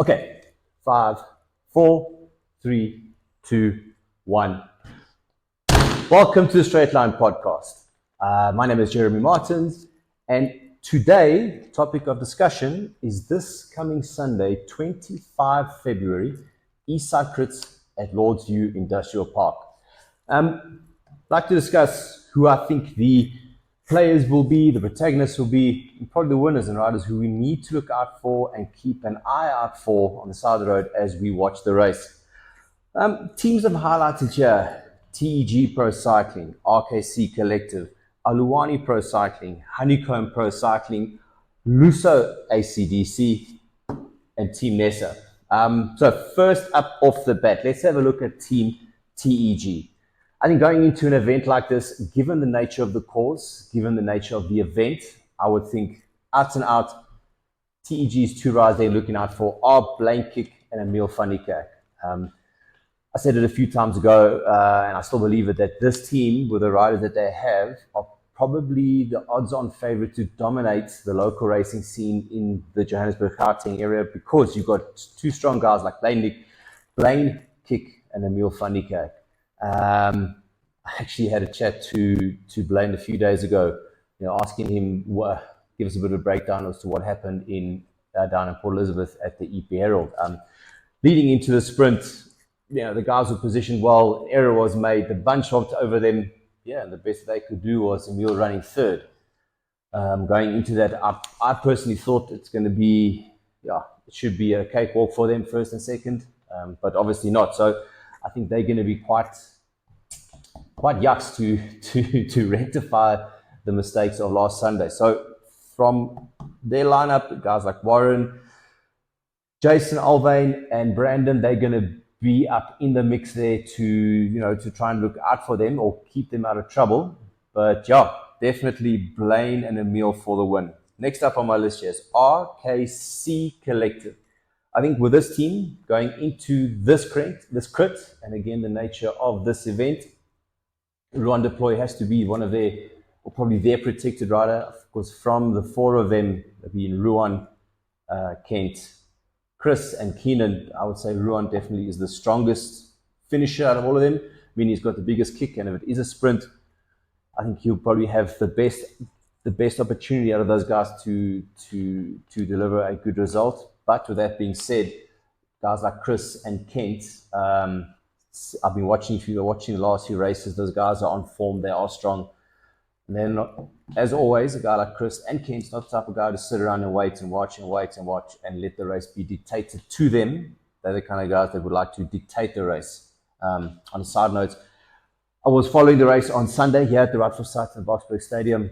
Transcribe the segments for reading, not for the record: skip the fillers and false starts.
Okay, 5, 4, 3, 2, 1. Welcome to the Straight Line Podcast. My name is Jeremy Martins, and today, topic of discussion is this coming Sunday, 25 February, Eastside Crits at Lords View Industrial Park. I'd like to discuss who I think the players will be, the protagonists will be, and probably the winners and riders who we need to look out for and keep an eye out for on the side of the road as we watch the race. Teams have highlighted here: TEG Pro Cycling, RKC Collective, Aluwani Pro Cycling, Honeycomb Pro Cycling, Luso ACDC, and Team Nessa. So first up off the bat, let's have a look at Team TEG. I think going into an event like this, given the nature of the cause, given the nature of the event, I would think out and out, TEG's two riders they're looking out for are Blaine Kick and Emil van Niekerk. I said it a few times ago, and I still believe it, that this team, with the riders that they have, are probably the odds-on favorite to dominate the local racing scene in the Johannesburg-Gauteng area, because you've got two strong guys like Blaine Kick and Emil van Niekerk. I actually had a chat to Blaine a few days ago, asking him, give us a bit of a breakdown as to what happened down in Port Elizabeth at the EP Herald. Leading into the sprint, the guys were positioned well, error was made, the bunch hopped over them, and the best they could do was Emil running third. Going into that, I personally thought it's going to be, it should be a cakewalk for them, first and second, but obviously not. So I think they're going to be quite yucks to rectify the mistakes of last Sunday. So from their lineup, guys like Warren, Jason Alvain, and Brandon, they're going to be up in the mix there to try and look out for them or keep them out of trouble. But definitely Blaine and Emil for the win. Next up on my list here is RKC Collective. I think with this team going into this crit, and again the nature of this event, Ruan Deploy has to be one of probably their protected rider. Of course, from the four of them, being Ruan, Kent, Chris, and Keenan, I would say Ruan definitely is the strongest finisher out of all of them. I mean, he's got the biggest kick, and if it is a sprint, I think he'll probably have the best opportunity out of those guys to deliver a good result. But with that being said, guys like Chris and Kent, I've been watching the last few races. Those guys are on form. They are strong. And then, as always, a guy like Chris and Kent's not the type of guy to sit around and wait and watch and let the race be dictated to them. They're the kind of guys that would like to dictate the race. On a side note, I was following the race on Sunday here at the Ride for Sight in the Boksburg Stadium.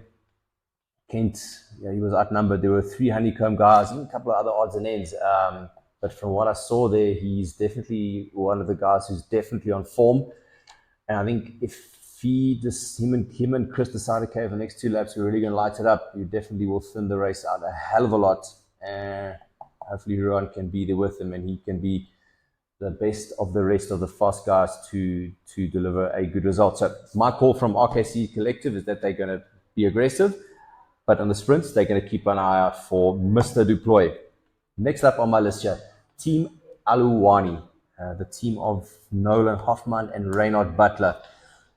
Kent, he was outnumbered. There were 3 Honeycomb guys and a couple of other odds and ends. But from what I saw there, he's definitely one of the guys who's definitely on form. And I think if him and Chris decide, okay, for the next 2 laps, we're really going to light it up, you definitely will thin the race out a hell of a lot. And hopefully Ruan can be there with him and he can be the best of the rest of the fast guys to deliver a good result. So my call from RKC Collective is that they're going to be aggressive, but on the sprints, they're going to keep an eye out for Mr. Duploy. Next up on my list here, Team Aluwani, the team of Nolan Hoffman and Reynard Butler.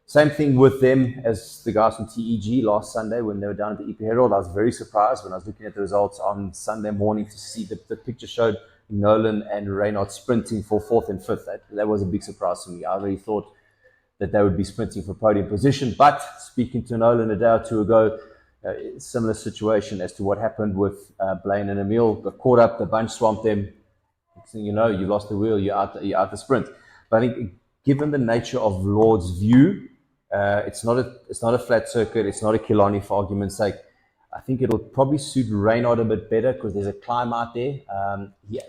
Same thing with them as the guys from TEG last Sunday when they were down at the EP Herald. I was very surprised when I was looking at the results on Sunday morning to see the picture showed Nolan and Reynard sprinting for 4th and 5th. That was a big surprise for me. I really thought that they would be sprinting for podium position. But speaking to Nolan a day or two ago, similar situation as to what happened with Blaine and Emil. Got caught up, the bunch swamped them. You lost the wheel, you're out the sprint. But I think given the nature of Lord's View, it's not a flat circuit, it's not a Killarney for argument's sake. I think it'll probably suit Reynard a bit better because there's a climb out there.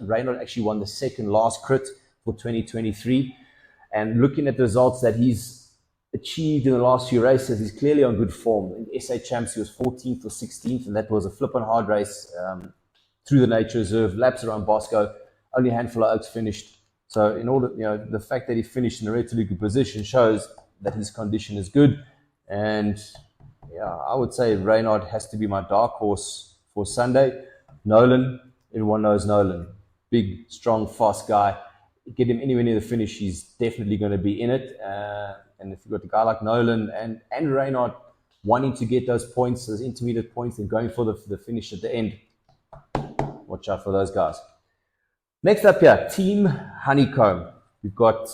Reynard actually won the second last crit for 2023. And looking at the results that he's achieved in the last few races, he's clearly on good form. In SA Champs, he was 14th or 16th, and that was a flippin' hard race through the Nature Reserve, laps around Bosco. Only a handful of oaks finished. So in order, the fact that he finished in a relatively good position shows that his condition is good. And I would say Reynard has to be my dark horse for Sunday. Nolan, everyone knows Nolan. big, strong, fast guy. Get him anywhere near the finish, he's definitely going to be in it. And if you've got a guy like Nolan and Reynard wanting to get those points, those intermediate points, and going for the finish at the end, watch out for those guys. Next up here, Team Honeycomb. We've got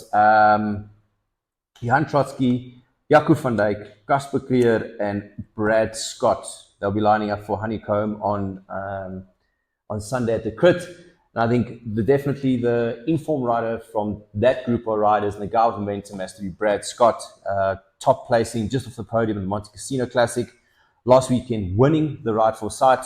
Johan Trotsky, Jaco van Dijk, Casper Klier, and Brad Scott. They'll be lining up for Honeycomb on Sunday at the Crit. And I think definitely the informed rider from that group of riders and the guy with momentum has to be Brad Scott, top placing just off the podium in the Monte Cassino Classic. Last weekend, winning the Ride for Sight.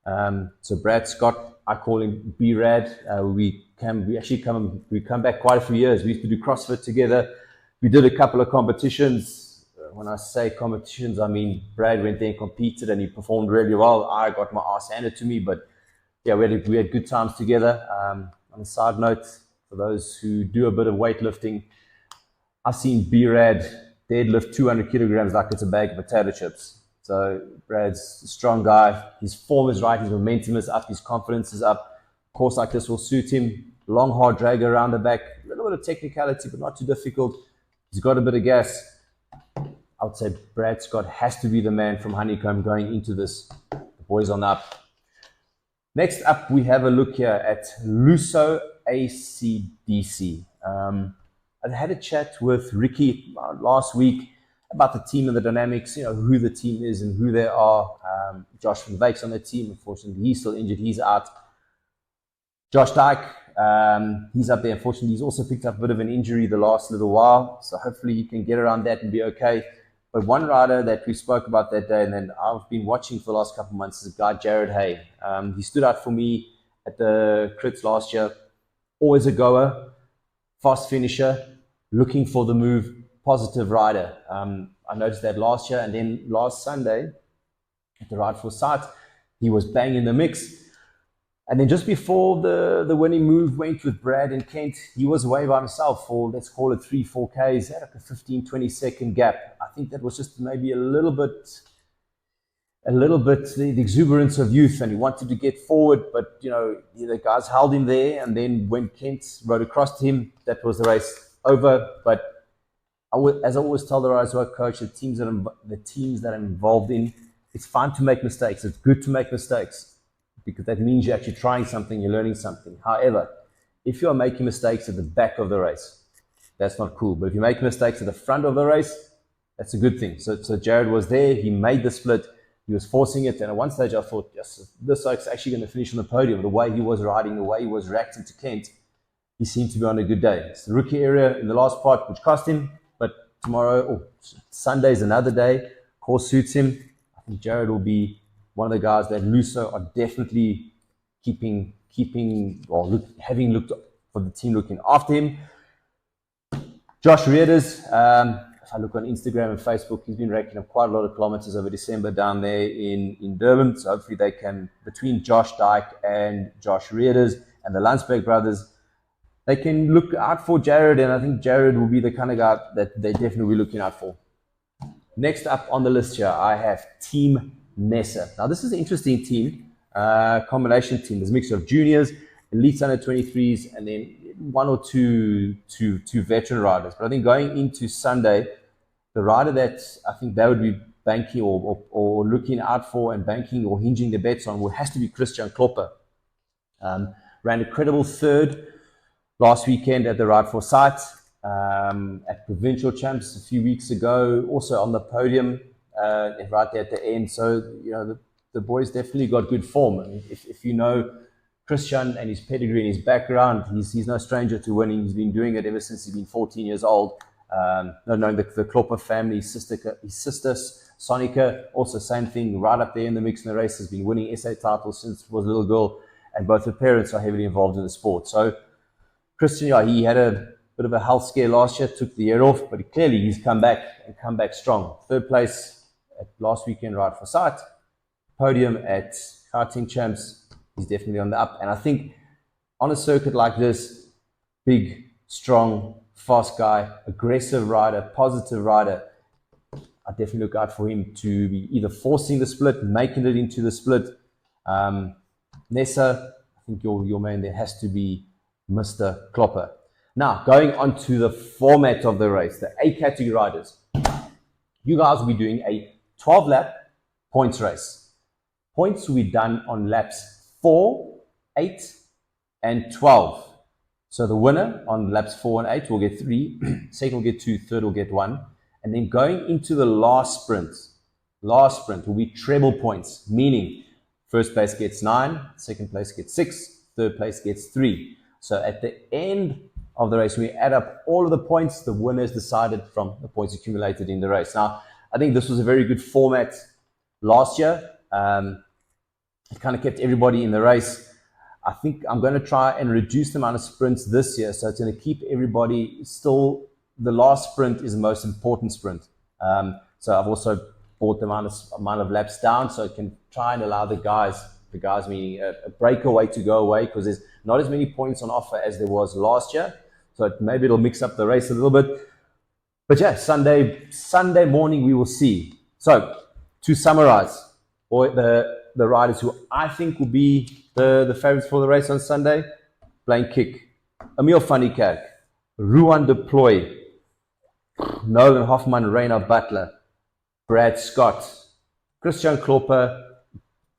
So Brad Scott, I call him B-Rad. We come back quite a few years. We used to do CrossFit together. We did a couple of competitions. When I say competitions, I mean Brad went there and competed and he performed really well. I got my ass handed to me, but yeah, we had good times together. On a side note, for those who do a bit of weightlifting, I've seen B-Rad deadlift 200 kilograms like it's a bag of potato chips. So Brad's a strong guy. His form is right. His momentum is up. His confidence is up. A course like this will suit him. Long, hard drag around the back. A little bit of technicality, but not too difficult. He's got a bit of gas. I would say Brad Scott has to be the man from Honeycomb going into this. The boys on up. Next up, we have a look here at Luso ACDC. I had a chat with Ricky last week about the team and the dynamics, who the team is and who they are. Josh van Wyk's on the team. Unfortunately, he's still injured. He's out. Josh Dyke, he's up there. Unfortunately, he's also picked up a bit of an injury the last little while. So hopefully he can get around that and be okay. But one rider that we spoke about that day and then I've been watching for the last couple of months is a guy, Jared Hay. He stood out for me at the crits last year. Always a goer, fast finisher, looking for the move, positive rider. I noticed that last year, and then last Sunday at the Ride for Sight, he was bang in the mix. And then just before the winning move went with Brad and Kent, he was away by himself for, let's call it 3-4 Ks, had like a 15-20 second gap. I think that was just maybe a little bit the exuberance of youth, and he wanted to get forward, but the guys held him there. And then when Kent rode across to him, that was the race over. But as I always tell the riders who I coach, the teams that I'm involved in, it's fine to make mistakes. It's good to make mistakes because that means you're actually trying something, you're learning something. However, if you're making mistakes at the back of the race, that's not cool. But if you make mistakes at the front of the race, that's a good thing. So Jared was there. He made the split. He was forcing it. And at one stage, I thought, yes, this guy's actually going to finish on the podium. The way he was riding, the way he was reacting to Kent, he seemed to be on a good day. It's the rookie area in the last part, which cost him. But Sunday's another day. Course suits him. I think Jared will be one of the guys that Luso are definitely having looked for the team looking after him. Josh Reeders, if I look on Instagram and Facebook, he's been racking up quite a lot of kilometers over December down there in Durban. So hopefully they can, between Josh Dyke and Josh Reeders and the Landsberg brothers, they can look out for Jared. And I think Jared will be the kind of guy that they definitely will be looking out for. Next up on the list here, I have Team Nessa. Now, this is an interesting team, combination team. There's a mixture of juniors, elites under 23s, and then one or two veteran riders. But I think going into Sunday, the rider that I think they would be banking or looking out for and banking or hinging their bets on has to be Christian Klopper. Ran a credible third last weekend at the Ride for Sight, at Provincial Champs a few weeks ago, also on the podium right there at the end. So, the boys definitely got good form. I mean, if you know Christian and his pedigree and his background, he's no stranger to winning. He's been doing it ever since he's been 14 years old. Knowing the Klopper family, his sister Sonica, also same thing, right up there in the mix in the race, has been winning SA titles since she was a little girl, and both her parents are heavily involved in the sport. So Christian, he had a bit of a health scare last year, took the year off, but clearly he's come back strong. Third place at last weekend Ride for Sight, podium at Karting Champs. He's definitely on the up. And I think on a circuit like this, big, strong, fast guy, aggressive rider, positive rider, I definitely look out for him to be either forcing the split, making it into the split. Nessa, I think your man there has to be Mr. Klopper. Now, going on to the format of the race, the A category riders. You guys will be doing a 12-lap points race. Points will be done on laps 4, 8, and 12. So the winner on laps 4 and 8 will get 3, second will get 2, third will get 1. And then going into the last sprint will be treble points, meaning first place gets 9, second place gets 6, third place gets 3. So at the end of the race, we add up all of the points. The winner is decided from the points accumulated in the race. Now, I think this was a very good format last year. It kind of kept everybody in the race. I think I'm going to try and reduce the amount of sprints this year. So it's going to keep everybody still. The last sprint is the most important sprint. So I've also brought the amount of laps down so it can try and allow the guys meaning a breakaway to go away, because there's not as many points on offer as there was last year. So maybe it'll mix up the race a little bit. But yeah, Sunday morning we will see. So to summarize, or the riders who I think will be the favorites for the race on Sunday: Blaine Kick, Emil van der Kerk, Ruan de Ploy, Nolan Hoffman, Reynard Butler, Brad Scott, Christian Klopper,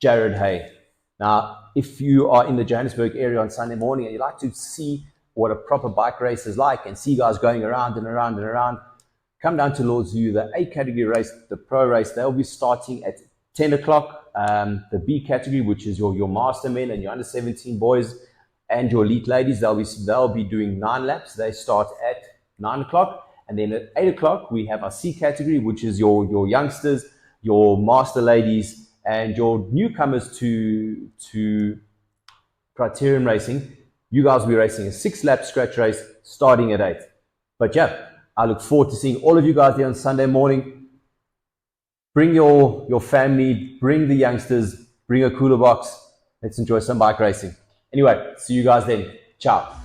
Jared Hay. Now, if you are in the Johannesburg area on Sunday morning and you'd like to see what a proper bike race is like and see guys going around and around and around, come down to Lord's View. The A category race, the pro race, they'll be starting at 10 o'clock. The B category, which is your master men and your under 17 boys and your elite ladies, they'll be doing 9 laps. They start at 9 o'clock. And then at 8 o'clock, we have our C category, which is your youngsters, your master ladies, and your newcomers to Criterium Racing. You guys will be racing a 6-lap scratch race starting at 8. But yeah, I look forward to seeing all of you guys there on Sunday morning. Bring your family, bring the youngsters, bring a cooler box. Let's enjoy some bike racing. Anyway, see you guys then. Ciao.